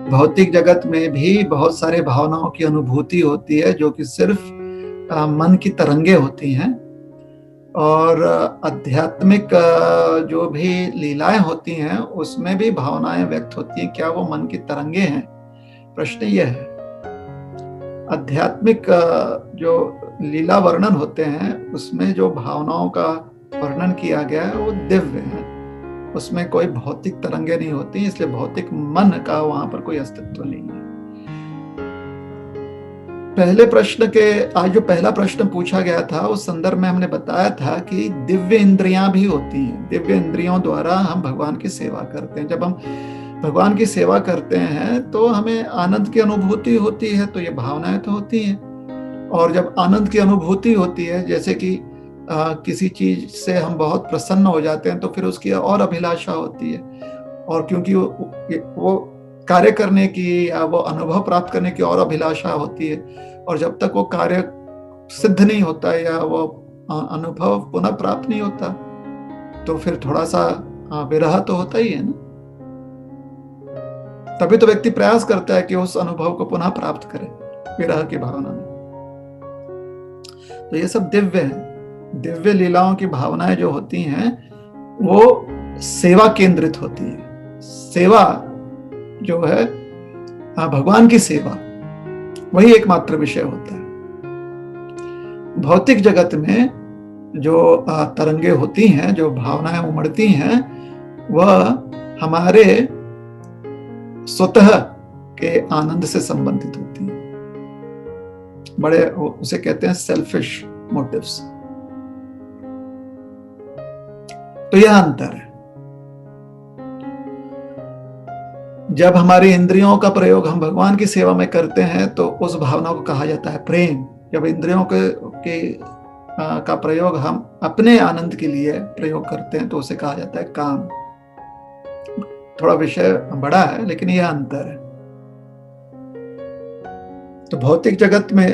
भौतिक जगत में भी बहुत सारे भावनाओं की अनुभूति होती है जो कि सिर्फ मन की तरंगे होती हैं, और आध्यात्मिक जो भी लीलाएं होती हैं उसमें भी भावनाएं व्यक्त होती हैं। क्या वो मन की तरंगे हैं? प्रश्न यह है। आध्यात्मिक जो लीला वर्णन होते हैं उसमें जो भावनाओं का वर्णन किया गया है वो दिव्य है, उसमें कोई भौतिक तरंगे नहीं होती, इसलिए भौतिक मन का वहां पर कोई अस्तित्व नहीं है। पहले प्रश्न के आज जो पहला प्रश्न पूछा गया था उस संदर्भ में हमने बताया था कि दिव्य इंद्रियां भी होती हैं। दिव्य इंद्रियों द्वारा हम भगवान की सेवा करते हैं। जब हम भगवान की सेवा करते हैं तो हमें आनंद की अनुभूति होती है, तो ये भावनाएं तो होती हैं। और जब आनंद की अनुभूति होती है, जैसे कि किसी चीज से हम बहुत प्रसन्न हो जाते हैं तो फिर उसकी और अभिलाषा होती है, और क्योंकि वो कार्य करने की या वो अनुभव प्राप्त करने की और अभिलाषा होती है, और जब तक वो कार्य सिद्ध नहीं होता या वो अनुभव पुनः प्राप्त नहीं होता तो फिर थोड़ा सा विरह तो होता ही है ना। तभी तो व्यक्ति प्रयास करता है कि उस अनुभव को पुनः प्राप्त करे विरह की भावना में। तो ये सब दिव्य है। दिव्य लीलाओं की भावनाएं जो होती हैं वो सेवा केंद्रित होती है। सेवा जो है भगवान की सेवा, वही एकमात्र विषय होता है। भौतिक जगत में जो तरंगे होती हैं, जो भावनाएं उमड़ती हैं, वह हमारे स्वतः के आनंद से संबंधित होती हैं। बड़े उसे कहते हैं सेल्फिश मोटिव्स। तो यह अंतर है। जब हमारी इंद्रियों का प्रयोग हम भगवान की सेवा में करते हैं तो उस भावना को कहा जाता है प्रेम। जब इंद्रियों का प्रयोग हम अपने आनंद के लिए प्रयोग करते हैं तो उसे कहा जाता है काम। थोड़ा विषय बड़ा है लेकिन यह अंतर है। तो भौतिक जगत में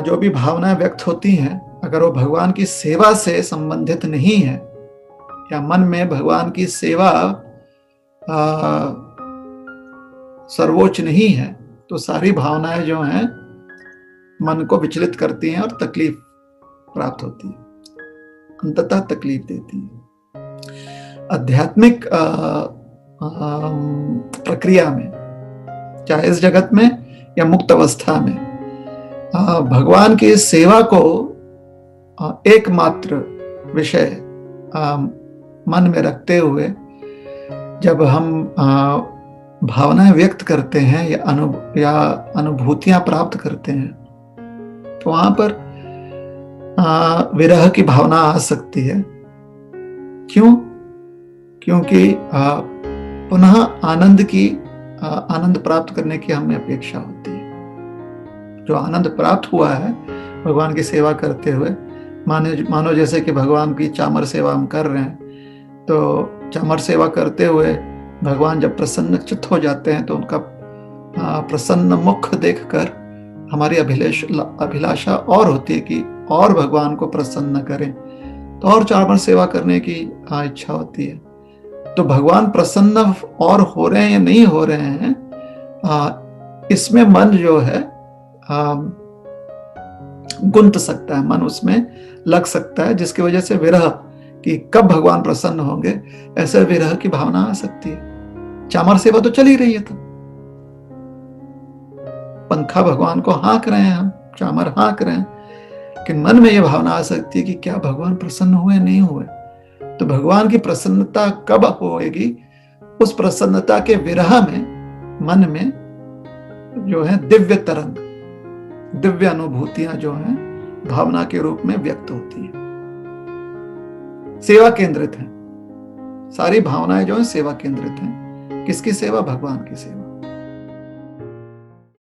जो भी भावनाएं व्यक्त होती हैं, अगर वो भगवान की सेवा से संबंधित नहीं है या मन में भगवान की सेवा सर्वोच्च नहीं है, तो सारी भावनाएं जो हैं मन को विचलित करती हैं और तकलीफ प्राप्त होती है, अंततः तकलीफ देती है। आध्यात्मिक प्रक्रिया में, चाहे इस जगत में या मुक्त अवस्था में, भगवान की सेवा को एकमात्र विषय मन में रखते हुए जब हम भावनाएं व्यक्त करते हैं या अनुभूतियां प्राप्त करते हैं तो वहां पर विरह की भावना आ सकती है। क्यों? क्योंकि पुनः आनंद प्राप्त करने की हमें अपेक्षा होती है। जो आनंद प्राप्त हुआ है भगवान की सेवा करते हुए, मानो जैसे कि भगवान की चामर सेवा हम कर रहे हैं, तो चामर सेवा करते हुए भगवान जब प्रसन्न चित्त हो जाते हैं तो उनका प्रसन्न मुख देखकर हमारी अभिलाषा और होती है कि और भगवान को प्रसन्न करें, तो और चामर सेवा करने की इच्छा होती है। तो भगवान प्रसन्न और हो रहे हैं या नहीं हो रहे हैं, इसमें मन जो है गुंत सकता है, मन उसमें लग सकता है, जिसकी वजह से विरह कि कब भगवान प्रसन्न होंगे, ऐसे विरह की भावना आ सकती है। चामर सेवा तो चल ही रही है, तो पंखा भगवान को हाँक रहे हैं, हम चामर हाँक रहे हैं, लेकिन मन में यह भावना आ सकती है कि क्या भगवान प्रसन्न हुए नहीं हुए। तो भगवान की प्रसन्नता कब होएगी? उस प्रसन्नता के विरह में मन में जो है दिव्य तरंग, दिव्य अनुभूतियां जो हैं भावना के रूप में व्यक्त होती है। सेवा केंद्रित है, सारी भावनाएं जो है सेवा केंद्रित हैं। किसकी सेवा? भगवान की सेवा।